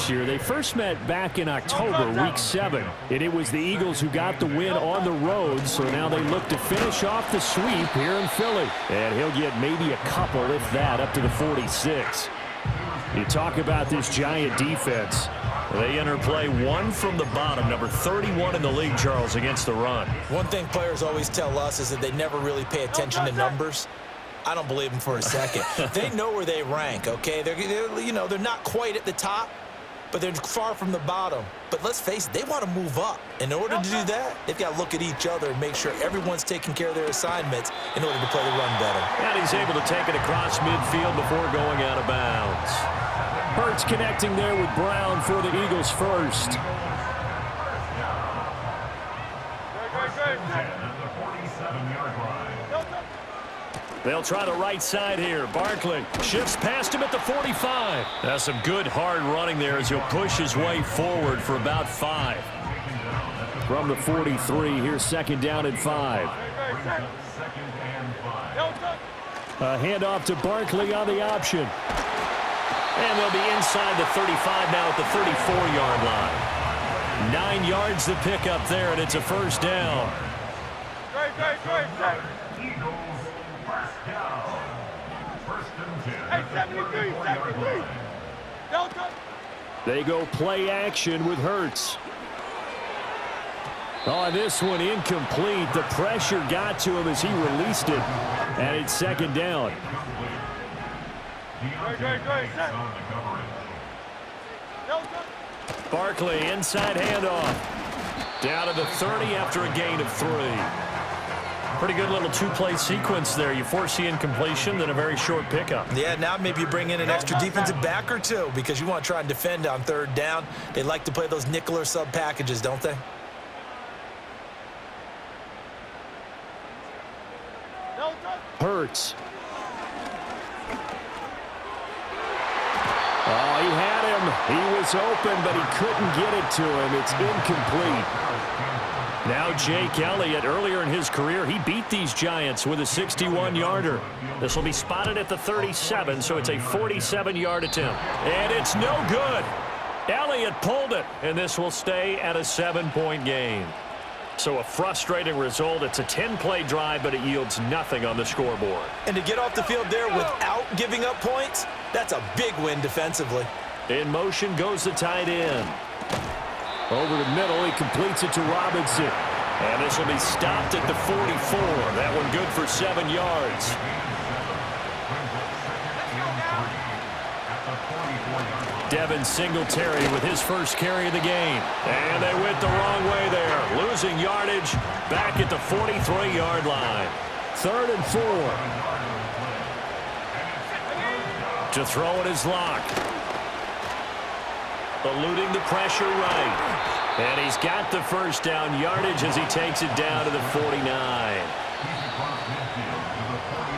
this year. They first met back in October, Week 7. And it was the Eagles who got the win on the road, so now they look to finish off the sweep here in Philly. And he'll get maybe a couple, if that, up to the 46. You talk about this Giant defense. They enter play one from the bottom, number 31 in the league, Charles, against the run. One thing players always tell us is that they never really pay attention to numbers. I don't believe them for a second. They know where they rank, okay? They're not quite at the top, but they're far from the bottom. But let's face it, they want to move up. In order to do that, they've got to look at each other and make sure everyone's taking care of their assignments in order to play the run better. And he's able to take it across midfield before going out of bounds. Hurts connecting there with Brown for the Eagles first. They'll try the right side here. Barkley shifts past him at the 45. That's some good hard running there as he'll push his way forward for about 5. From the 43, here's second down and 5. A handoff to Barkley on the option. And they'll be inside the 35 now at the 34-yard line. 9 yards to pick up there, and it's a first down. They go play action with Hurts. On this one, incomplete. The pressure got to him as he released it. And it's second down. Barkley, inside handoff. Down to the 30 after a gain of 3. Pretty good little two-play sequence there. You force the incompletion, then a very short pickup. Yeah, now maybe you bring in an extra defensive back or two because you want to try and defend on third down. They like to play those nickel or sub packages, don't they? Hurts. Oh, he had him. He was open, but he couldn't get it to him. It's incomplete. Now Jake Elliott, earlier in his career, he beat these Giants with a 61-yarder. This will be spotted at the 37, so it's a 47-yard attempt. And it's no good. Elliott pulled it, and this will stay at a 7-point game. So a frustrating result. It's a 10-play drive, but it yields nothing on the scoreboard. And to get off the field there without giving up points, that's a big win defensively. In motion goes the tight end. Over the middle, he completes it to Robinson. And this will be stopped at the 44. That one good for 7 yards. Devin Singletary with his first carry of the game. And they went the wrong way there. Losing yardage back at the 43-yard line. 3rd and 4. To throw it is Locke. Eluding the pressure right. And he's got the first down yardage as he takes it down to the 49.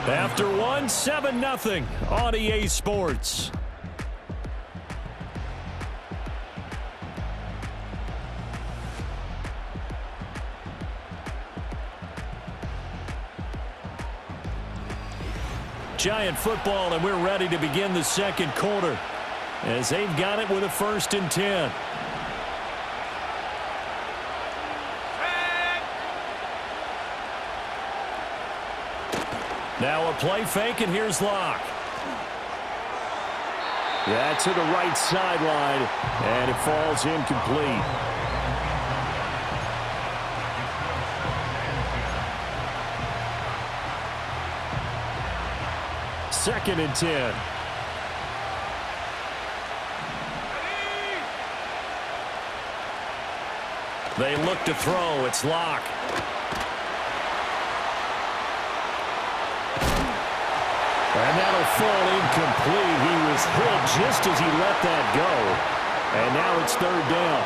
After one, 7-0 on EA Sports. Giant football, and we're ready to begin the second quarter as they've got it with a 1st and 10. Now a play fake, and here's Locke. Yeah, to the right sideline, and it falls incomplete. Second and 10. They look to throw. It's Locke. And that'll fall incomplete. He was hit just as he let that go. And now it's 3rd down.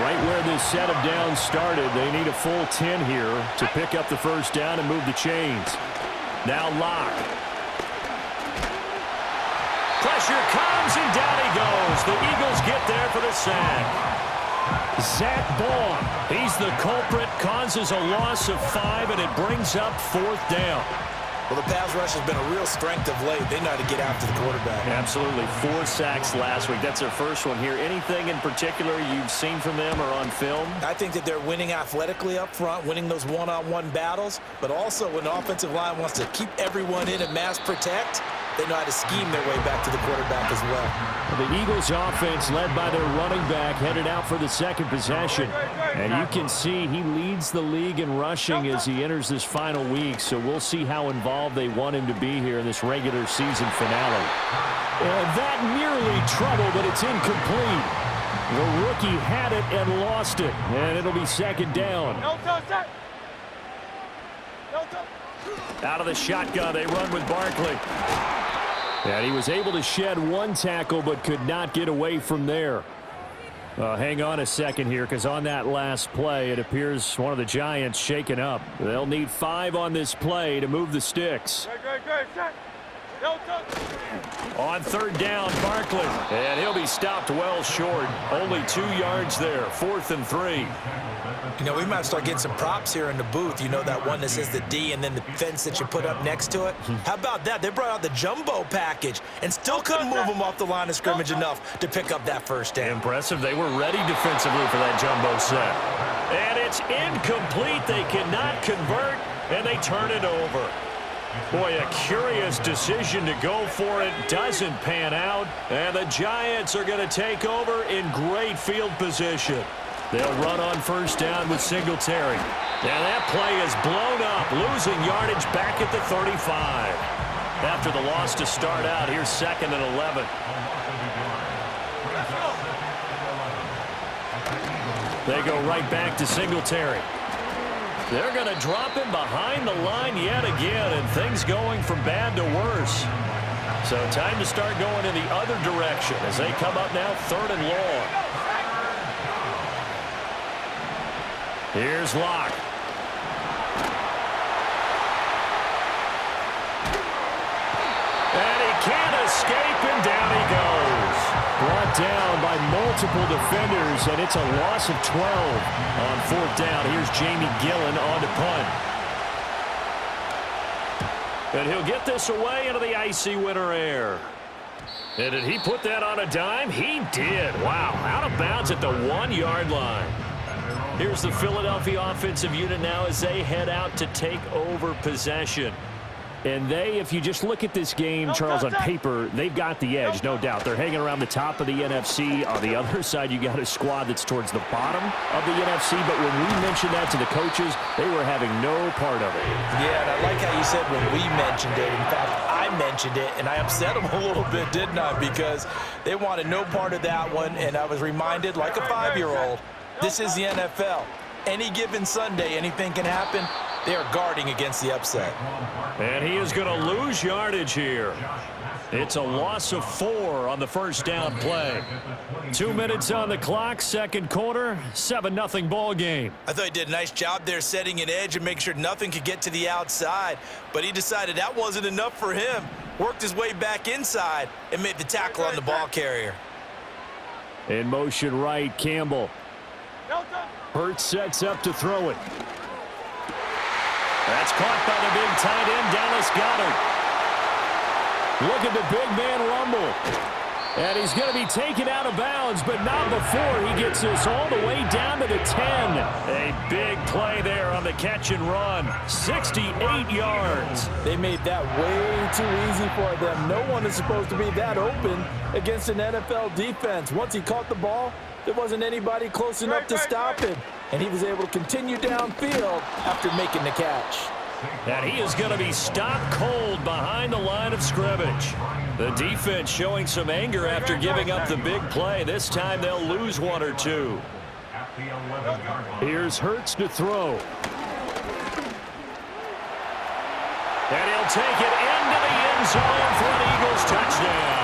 Right where this set of downs started, they need a full 10 here to pick up the first down and move the chains. Now Locke. Pressure comes, and down he goes. The Eagles get there for the sack. Zach Baugh. He's the culprit, causes a loss of 5, and it brings up 4th down. Well, the pass rush has been a real strength of late. They know how to get after the quarterback. Absolutely. 4 sacks last week. That's their first one here. Anything in particular you've seen from them or on film? I think that they're winning athletically up front, winning those one-on-one battles, but also when the offensive line wants to keep everyone in and mass protect, they know how to scheme their way back to the quarterback as well. The Eagles offense led by their running back headed out for the second possession. And you can see he leads the league in rushing as he enters this final week. So we'll see how involved they want him to be here in this regular season finale. That nearly trouble, but it's incomplete. The rookie had it and lost it. And it'll be second down. Out of the shotgun, they run with Barkley. And he was able to shed one tackle but could not get away from there. Hang on a second here, because on that last play, it appears one of the Giants shaken up. They'll need 5 on this play to move the sticks. On third down, Barkley. And he'll be stopped well short. Only 2 yards there. 4th and 3. You know, we might start getting some props here in the booth. You know, that one that says the D and then the fence that you put up next to it? How about that? They brought out the jumbo package and still couldn't move them off the line of scrimmage enough to pick up that first down. Impressive. They were ready defensively for that jumbo set. And it's incomplete. They cannot convert, and they turn it over. Boy, a curious decision to go for it. Doesn't pan out, and the Giants are going to take over in great field position. They'll run on first down with Singletary. And that play is blown up, losing yardage back at the 35. After the loss to start out, here's 2nd and 11. They go right back to Singletary. They're going to drop him behind the line yet again, and things going from bad to worse. So time to start going in the other direction as they come up now 3rd and long. Here's Locke. And he can't escape, and down he goes. Brought down by multiple defenders, and it's a loss of 12. On 4th down, here's Jamie Gillen on to punt. And he'll get this away into the icy winter air. And did he put that on a dime? He did. Wow, out of bounds at the 1-yard line. Here's the Philadelphia offensive unit now as they head out to take over possession. And if you just look at this game, Charles, on paper, they've got the edge, no doubt. They're hanging around the top of the NFC. On the other side, you got a squad that's towards the bottom of the NFC. But when we mentioned that to the coaches, they were having no part of it. Yeah, and I like how you said when we mentioned it. In fact, I mentioned it, and I upset them a little bit, didn't I? Because they wanted no part of that one, and I was reminded, like a 5-year-old, this is the NFL. Any given Sunday, anything can happen. They are guarding against the upset. And he is going to lose yardage here. It's a loss of 4 on the first down play. 2 minutes on the clock, second quarter, 7-0 ball game. I thought he did a nice job there setting an edge and making sure nothing could get to the outside. But he decided that wasn't enough for him. Worked his way back inside and made the tackle on the ball carrier. In motion right, Campbell. Hurts sets up to throw it. That's caught by the big tight end, Dallas Goedert. Look at the big man rumble. And he's going to be taken out of bounds, but not before he gets this all the way down to the 10. A big play there on the catch and run. 68 yards. They made that way too easy for them. No one is supposed to be that open against an NFL defense. Once he caught the ball, there wasn't anybody close enough to stop him. And he was able to continue downfield after making the catch. And he is going to be stopped cold behind the line of scrimmage. The defense showing some anger after giving up the big play. This time they'll lose 1 or 2. Here's Hurts to throw. And he'll take it into the end zone for an Eagles touchdown.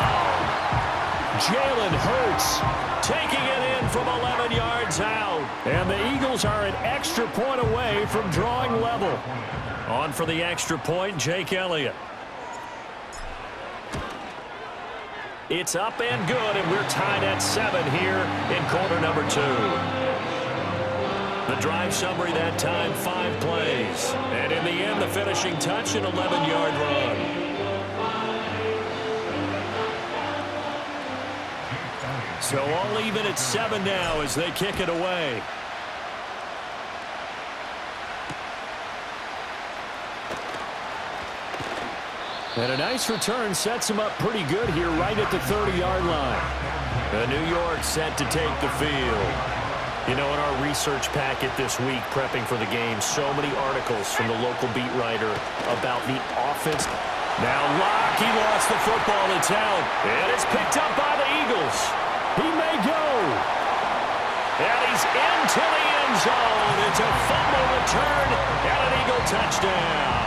Jalen Hurts taking it in from 11 yards out. And the Eagles are an extra point away from drawing level. On for the extra point, Jake Elliott. It's up and good, and we're tied at 7 here in quarter number 2. The drive summary that time, 5 plays. And in the end, the finishing touch, an 11-yard run. So all even at 7 now as they kick it away. And a nice return sets him up pretty good here right at the 30-yard line. New York set to take the field. You know, in our research packet this week, prepping for the game, so many articles from the local beat writer about the offense. Now Locke, he lost the football. It's out. And it's picked up by the Eagles. He may go. And he's into the end zone. It's a fumble return and an Eagle touchdown.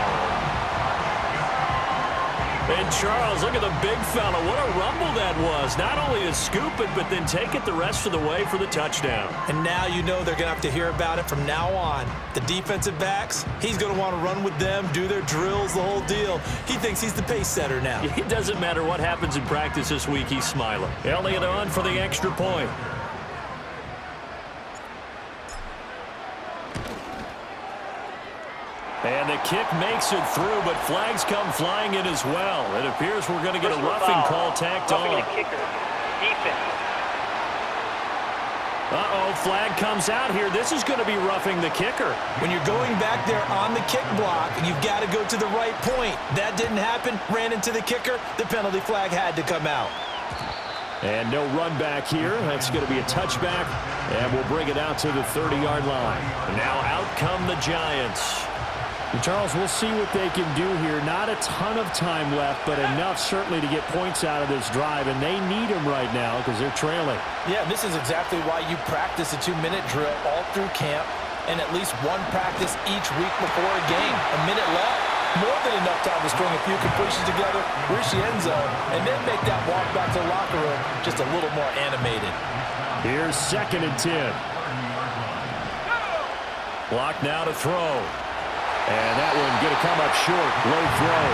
And Charles, look at the big fella. What a rumble that was. Not only to scoop it, but then take it the rest of the way for the touchdown. And now you know they're going to have to hear about it from now on. The defensive backs, he's going to want to run with them, do their drills, the whole deal. He thinks he's the pace setter now. It doesn't matter what happens in practice this week, he's smiling. Elliott on for the extra point. And the kick makes it through, but flags come flying in as well. It appears we're going to get a roughing call tacked on. Uh-oh, flag comes out here. This is going to be roughing the kicker. When you're going back there on the kick block, you've got to go to the right point. That didn't happen. Ran into the kicker. The penalty flag had to come out. And no run back here. That's going to be a touchback, and we'll bring it out to the 30-yard line. Now out come the Giants. And Charles, we'll see what they can do here. Not a ton of time left, but enough certainly to get points out of this drive, and they need them right now because they're trailing. Yeah, this is exactly why you practice a 2-minute drill all through camp and at least one practice each week before a game. A minute left, more than enough time to string a few completions together, reach the end zone, and then make that walk back to the locker room just a little more animated. Here's 2nd and 10. Block now to throw. And that one going to come up short. Low throw.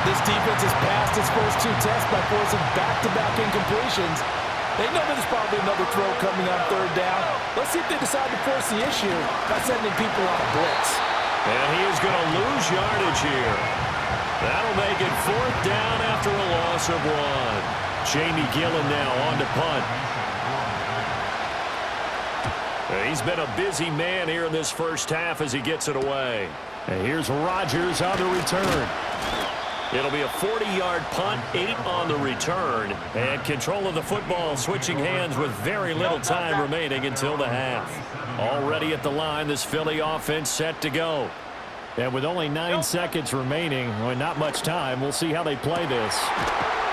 This defense has passed its first 2 tests by forcing back-to-back incompletions. They know there's probably another throw coming on 3rd down. Let's see if they decide to force the issue by sending people on a blitz. And he is going to lose yardage here. That'll make it 4th down after a loss of 1. Jamie Gillen now on to punt. He's been a busy man here in this first half as he gets it away. And here's Rodgers on the return. It'll be a 40-yard punt, 8 on the return. And control of the football switching hands with very little time remaining until the half. Already at the line, this Philly offense set to go. And with only 9 seconds remaining, well, not much time, we'll see how they play this.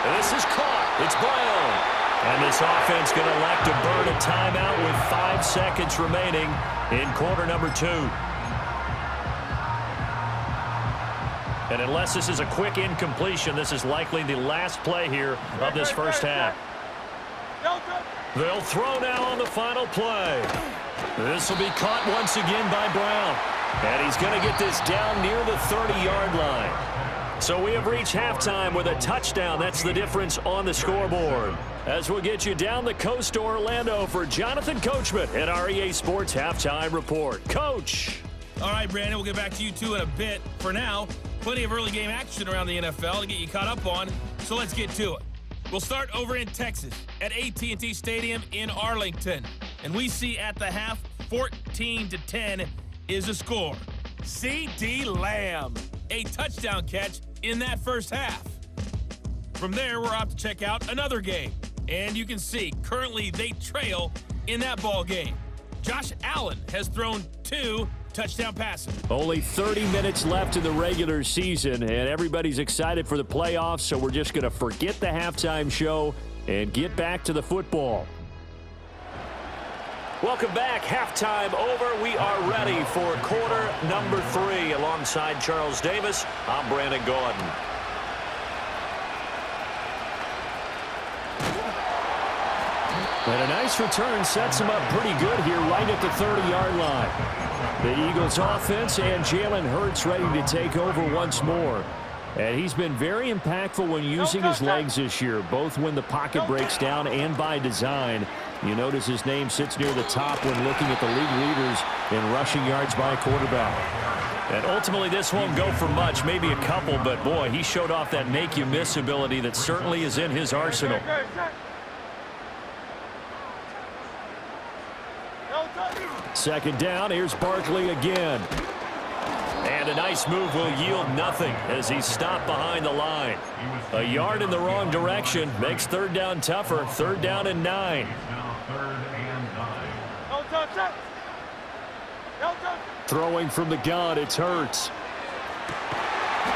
And this is caught. It's Brown. And this offense going to elect to burn a timeout with 5 seconds remaining in quarter number 2. And unless this is a quick incompletion, this is likely the last play here of this first half. They'll throw now on the final play. This will be caught once again by Brown. And he's going to get this down near the 30-yard line. So we have reached halftime with a touchdown. That's the difference on the scoreboard. As we'll get you down the coast to Orlando for Jonathan Coachman at our EA Sports Halftime Report. Coach. All right, Brandon, we'll get back to you two in a bit. For now, plenty of early game action around the NFL to get you caught up on, so let's get to it. We'll start over in Texas at AT&T Stadium in Arlington. And we see at the half, 14-10 is the score. C.D. Lamb, a touchdown catch in that first half. From there, we're off to check out another game. And you can see, currently they trail in that ball game. Josh Allen has thrown 2 touchdown passes. Only 30 minutes left in the regular season, and everybody's excited for the playoffs, so we're just going to forget the halftime show and get back to the football. Welcome back. Halftime over. We are ready for quarter number 3. Alongside Charles Davis, I'm Brandon Gordon. And a nice return sets him up pretty good here right at the 30-yard line. The Eagles offense and Jalen Hurts ready to take over once more. And he's been very impactful when using his legs this year, both when the pocket breaks down and by design. You notice his name sits near the top when looking at the league leaders in rushing yards by a quarterback. And ultimately, this won't go for much, maybe a couple, but boy, he showed off that make-you-miss ability that certainly is in his arsenal. Second down, here's Barkley again. And a nice move will yield nothing as he's stopped behind the line. A yard in the wrong direction makes third down tougher. Third down and 9. Throwing from the gun, it's Hurts.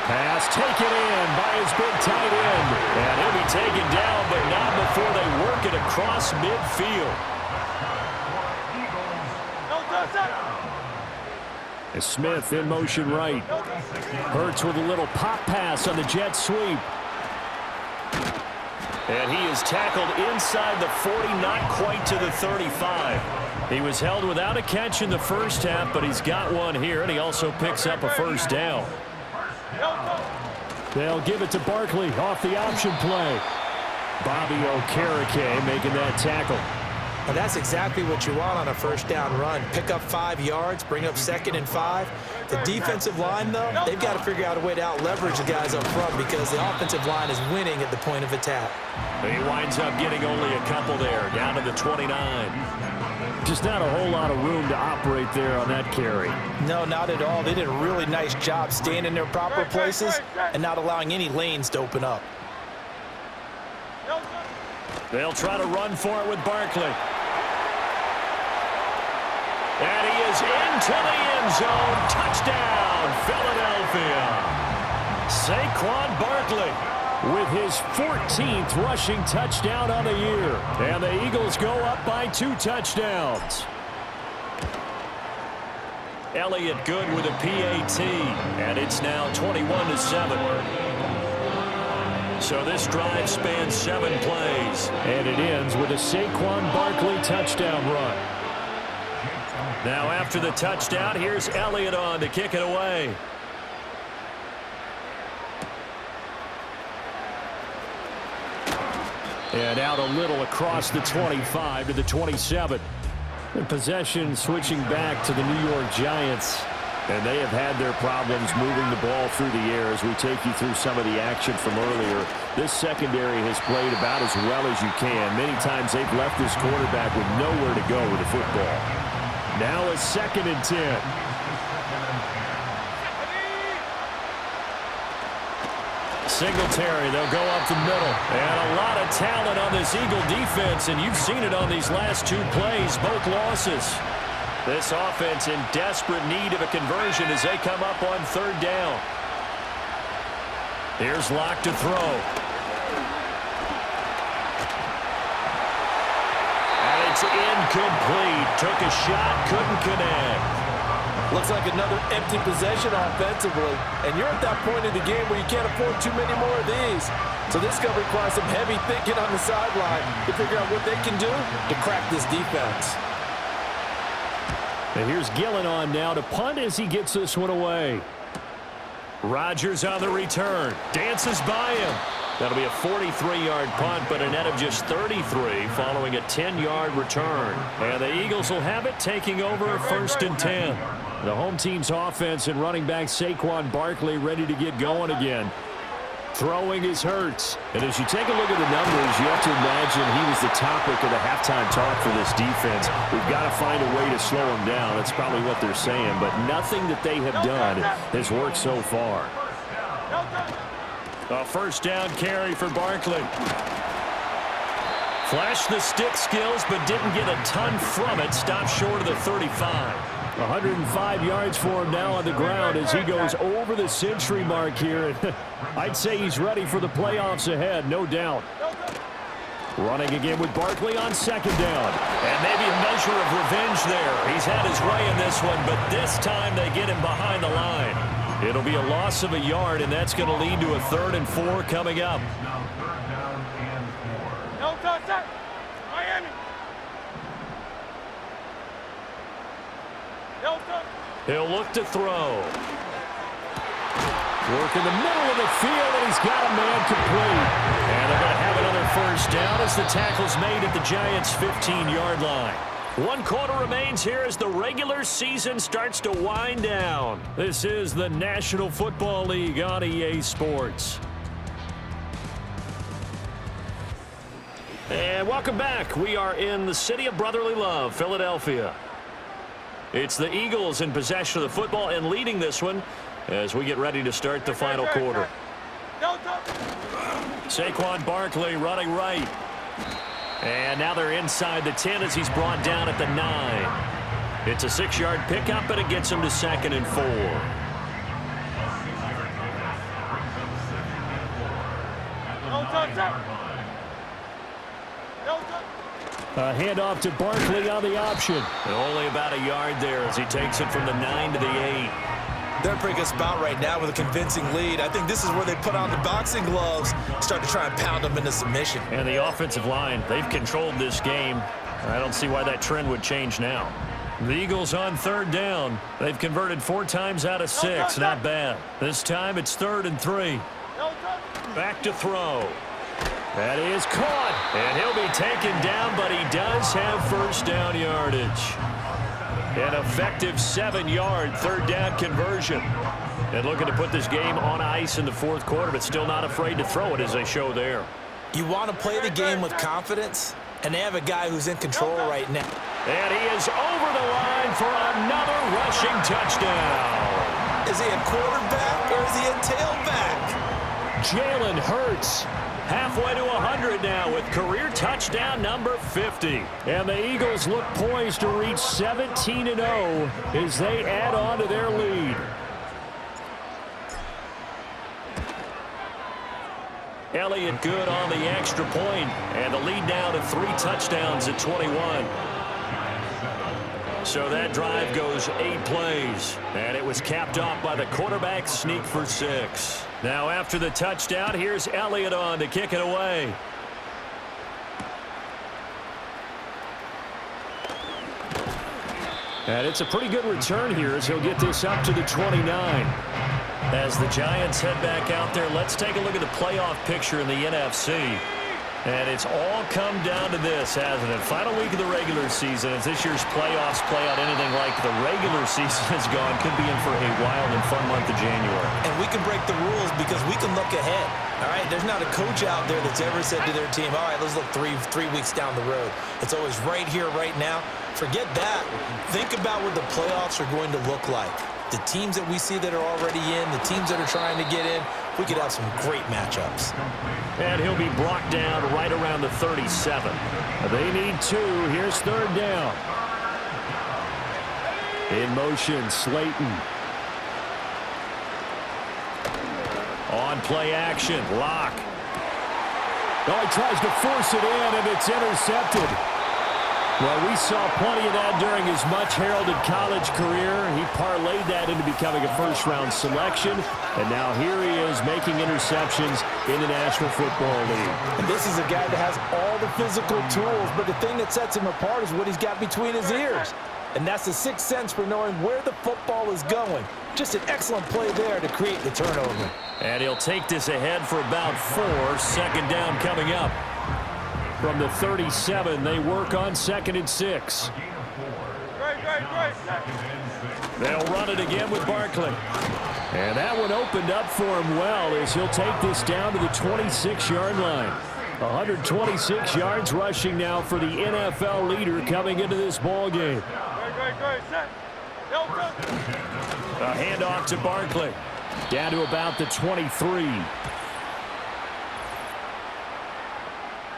Pass taken in by his big tight end. And he'll be taken down, but not before they work it across midfield. Smith in motion right. Hurts with a little pop pass on the jet sweep. And he is tackled inside the 40, not quite to the 35. He was held without a catch in the first half, but he's got one here, and he also picks up a first down. They'll give it to Barkley off the option play. Bobby Okereke making that tackle. Now that's exactly what you want on a first down run. Pick up 5 yards, bring up 2nd and 5. The defensive line, though, they've got to figure out a way to out-leverage the guys up front because the offensive line is winning at the point of attack. He winds up getting only a couple there, down to the 29. Just not a whole lot of room to operate there on that carry. No, not at all. They did a really nice job staying in their proper places and not allowing any lanes to open up. They'll try to run for it with Barkley. And he is into the end zone. Touchdown, Philadelphia. Saquon Barkley with his 14th rushing touchdown on the year. And the Eagles go up by 2 touchdowns. Elliott good with a PAT. And it's now 21-7. So this drive spans 7 plays. And it ends with a Saquon Barkley touchdown run. Now after the touchdown, here's Elliott on to kick it away. And out a little across the 25 to the 27. And possession switching back to the New York Giants. And they have had their problems moving the ball through the air as we take you through some of the action from earlier. This secondary has played about as well as you can. Many times they've left this quarterback with nowhere to go with the football. Now a 2nd and 10. Singletary, they'll go up the middle. And a lot of talent on this Eagle defense, and you've seen it on these last 2 plays, both losses. This offense in desperate need of a conversion as they come up on 3rd down. Here's Locke to throw. And it's incomplete. Took a shot, couldn't connect. Looks like another empty possession offensively. And you're at that point in the game where you can't afford too many more of these. So this is going to require some heavy thinking on the sideline to figure out what they can do to crack this defense. And here's Gillen on now to punt as he gets this one away. Rodgers on the return. Dances by him. That'll be a 43-yard punt, but a net of just 33 following a 10-yard return. And the Eagles will have it, taking over 1st and 10. The home team's offense and running back Saquon Barkley ready to get going again. Throwing is Hurts. And as you take a look at the numbers, you have to imagine he was the topic of the halftime talk for this defense. We've got to find a way to slow him down. That's probably what they're saying. But nothing that they have done has worked so far. A 1st down carry for Barkley. Flashed the stick skills, but didn't get a ton from it. Stopped short of the 35. 105 yards for him now on the ground as he goes over the century mark here. I'd say he's ready for the playoffs ahead, no doubt. Running again with Barkley on 2nd down. And maybe a measure of revenge there. He's had his way in this one, but this time they get him behind the line. It'll be a loss of a yard, and that's going to lead to a 3rd and 4 coming up. Miami. He'll look to throw. Work in the middle of the field, and he's got a man complete. And they're going to have another first down as the tackle's made at the Giants' 15-yard line. 1 quarter remains here as the regular season starts to wind down. This is the National Football League on EA Sports. And welcome back. We are in the city of brotherly love, Philadelphia. It's the Eagles in possession of the football and leading this one as we get ready to start the final quarter. Saquon Barkley running right. And now they're inside the 10 as he's brought down at the 9. It's a 6-yard pickup, but it gets him to 2nd and 4. A handoff to Barkley on the option. And only about a yard there as he takes it from the 9 to the 8. They're in a pretty good spot right now with a convincing lead. I think this is where they put on the boxing gloves, start to try and pound them into submission. And the offensive line, they've controlled this game. I don't see why that trend would change now. The Eagles on 3rd down. They've converted 4 times out of 6. Not bad. This time it's 3rd and 3. Back to throw. That is caught. And he'll be taken down, but he does have first down yardage. An effective 7-yard 3rd down conversion. And looking to put this game on ice in the 4th quarter, but still not afraid to throw it as they show there. You want to play the game with confidence, and they have a guy who's in control right now. And he is over the line for another rushing touchdown. Is he a quarterback or is he a tailback? Jalen Hurts. Halfway to 100 now with career touchdown number 50. And the Eagles look poised to reach 17-0 as they add on to their lead. Elliott good on the extra point, and the lead now to 3 touchdowns at 21. So that drive goes 8 plays, and it was capped off by the quarterback sneak for 6. Now after the touchdown, here's Elliott on to kick it away. And it's a pretty good return here as he'll get this up to the 29. As the Giants head back out there, let's take a look at the playoff picture in the NFC. And it's all come down to this, hasn't it? Final week of the regular season. As this year's playoffs play out anything like the regular season has gone, could be in for a wild and fun month of January. And we can break the rules because we can look ahead. All right, there's not a coach out there that's ever said to their team, all right, let's look three weeks down the road. It's always right here, right now. Forget that. Think about what the playoffs are going to look like. The teams that we see that are already in, the teams that are trying to get in, we could have some great matchups. And he'll be brought down right around the 37. They need 2. Here's 3rd down. In motion, Slayton. On play action, Lock. Oh, he tries to force it in, and it's intercepted. Well, we saw plenty of that during his much-heralded college career. He parlayed that into becoming a first-round selection, and now here he is making interceptions in the National Football League. And this is a guy that has all the physical tools, but the thing that sets him apart is what he's got between his ears. And that's the sixth sense for knowing where the football is going. Just an excellent play there to create the turnover. And he'll take this ahead for about 4. 2nd down coming up. From the 37, they work on 2nd and 6. They'll run it again with Barkley. And that one opened up for him well as he'll take this down to the 26-yard line. 126 yards rushing now for the NFL leader coming into this ball game. A handoff to Barkley. Down to about the 23.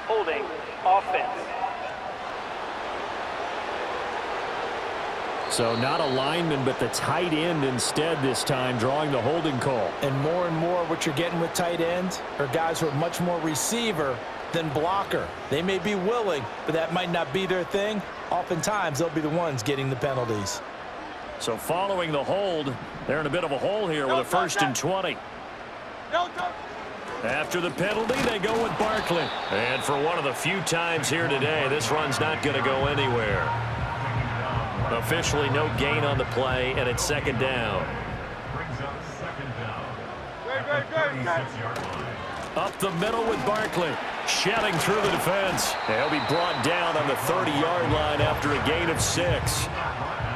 Holding offense. So not a lineman, but the tight end instead this time, drawing the holding call. And more what you're getting with tight ends are guys who are much more receiver than blocker. They may be willing, but that might not be their thing. Oftentimes, they'll be the ones getting the penalties. So following the hold, they're in a bit of a hole here with a 1st and 20. After the penalty, they go with Barkley. And for one of the few times here today, this run's not going to go anywhere. Officially no gain on the play, and it's 2nd down. Up the middle with Barkley. Shedding through the defense. He'll be brought down on the 30-yard line after a gain of 6.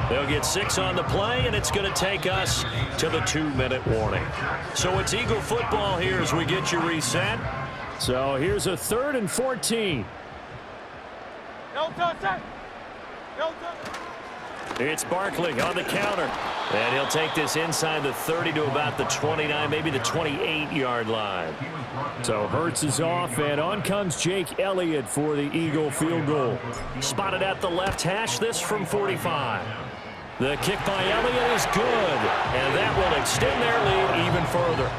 They'll get 6 on the play, and it's going to take us to the 2-minute warning. So it's Eagle football here as we get you reset. So here's a 3rd and 14. It's Barkley on the counter. And he'll take this inside the 30 to about the 29, maybe the 28-yard line. So Hurts is off, and on comes Jake Elliott for the Eagle field goal. Spotted at the left hash, this from 45. The kick by Elliott is good, and that will extend their lead even further.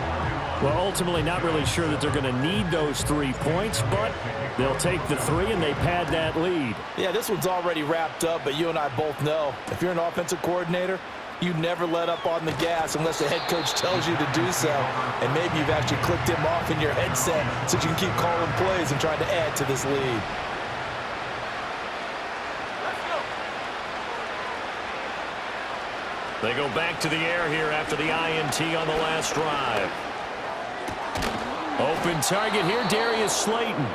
Well, ultimately not really sure that they're going to need those 3 points, but they'll take the 3 and they pad that lead. Yeah, this one's already wrapped up, but you and I both know if you're an offensive coordinator, you never let up on the gas unless the head coach tells you to do so. And maybe you've actually clicked him off in your headset so you can keep calling plays and trying to add to this lead. They go back to the air here after the INT on the last drive. Open target here, Darius Slayton.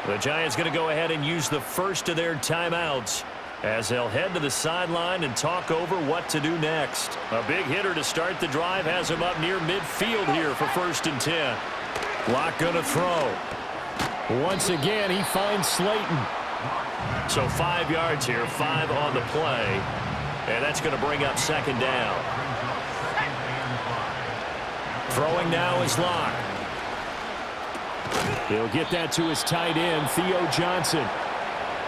The Giants going to go ahead and use the first of their timeouts as they'll head to the sideline and talk over what to do next. A big hitter to start the drive has him up near midfield here for 1st and 10. Lock going to throw. Once again, he finds Slayton. So 5 yards here, 5 on the play. And that's going to bring up 2nd down. Throwing now is Locke. He'll get that to his tight end, Theo Johnson.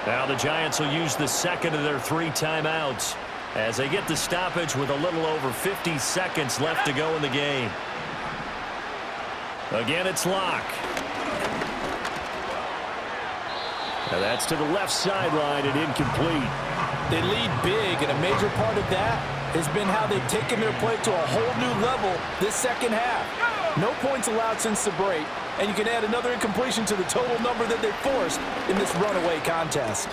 Now the Giants will use the 2nd of their 3 timeouts as they get the stoppage with a little over 50 seconds left to go in the game. Again, it's Locke. And that's to the left sideline and incomplete. They lead big, and a major part of that has been how they've taken their play to a whole new level this second half. No points allowed since the break, and you can add another incompletion to the total number that they forced in this runaway contest.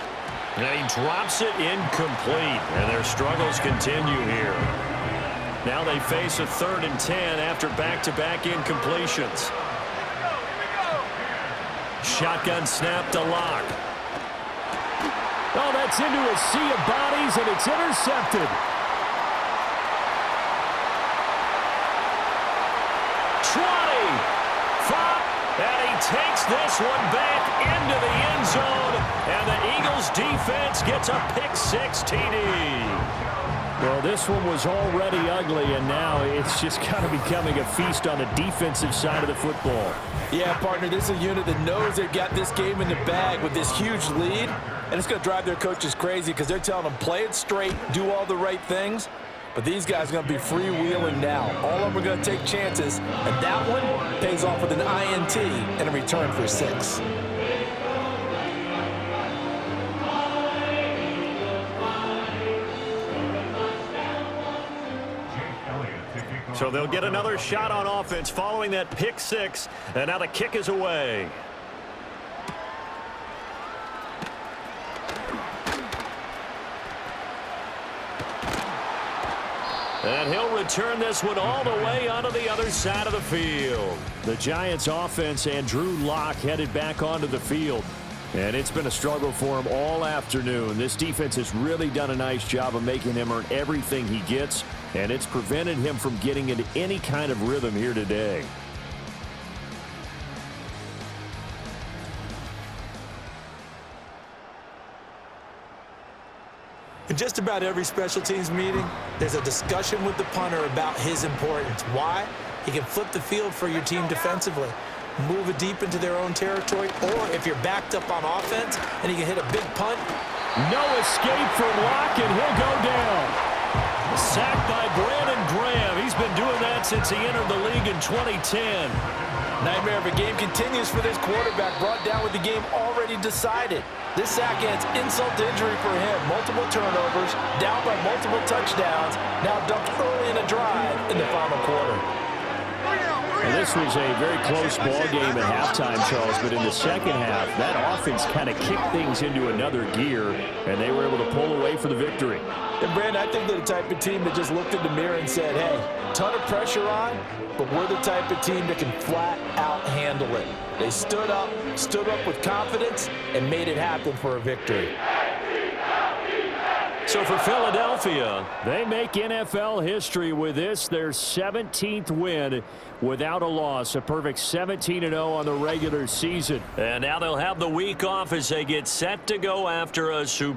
And he drops it incomplete, and their struggles continue here. Now they face a 3rd and 10 after back-to-back incompletions. Shotgun snap to Locke. Oh, that's into a sea of bodies, and it's intercepted. And he takes this one back into the end zone, and the Eagles defense gets a pick-6 TD. Well, this one was already ugly, and now it's just kind of becoming a feast on the defensive side of the football. Yeah, partner, this is a unit that knows they've got this game in the bag with this huge lead, and it's going to drive their coaches crazy because they're telling them play it straight, do all the right things. But these guys are going to be freewheeling now. All of them are going to take chances, and that one pays off with an INT and a return for 6. So they'll get another shot on offense following that pick-6, and now the kick is away. And he'll return this one all the way onto the other side of the field. The Giants offense and Drew Lock headed back onto the field. And it's been a struggle for him all afternoon. This defense has really done a nice job of making him earn everything he gets, and it's prevented him from getting into any kind of rhythm here today. In just about every special teams meeting, there's a discussion with the punter about his importance. Why? He can flip the field for your team defensively, move it deep into their own territory, or if you're backed up on offense and he can hit a big punt. No escape from Locke, and he'll go down. Sacked by Brandon Graham. He's been doing that since he entered the league in 2010. Nightmare of a game continues for this quarterback, brought down with the game already decided. This sack adds insult to injury for him. Multiple turnovers, down by multiple touchdowns, now dumped early in a drive in the final quarter. Well, this was a very close ball game at halftime, Charles, but in the second half, that offense kind of kicked things into another gear, and they were able to pull away for the victory. And, Brandon, I think they're the type of team that just looked in the mirror and said, hey, ton of pressure on, but we're the type of team that can flat out handle it. They stood up with confidence, and made it happen for a victory. So for Philadelphia, they make NFL history with this, their 17th win without a loss, a perfect 17-0 on the regular season. and now they'll have the week off as they get set to go after a Super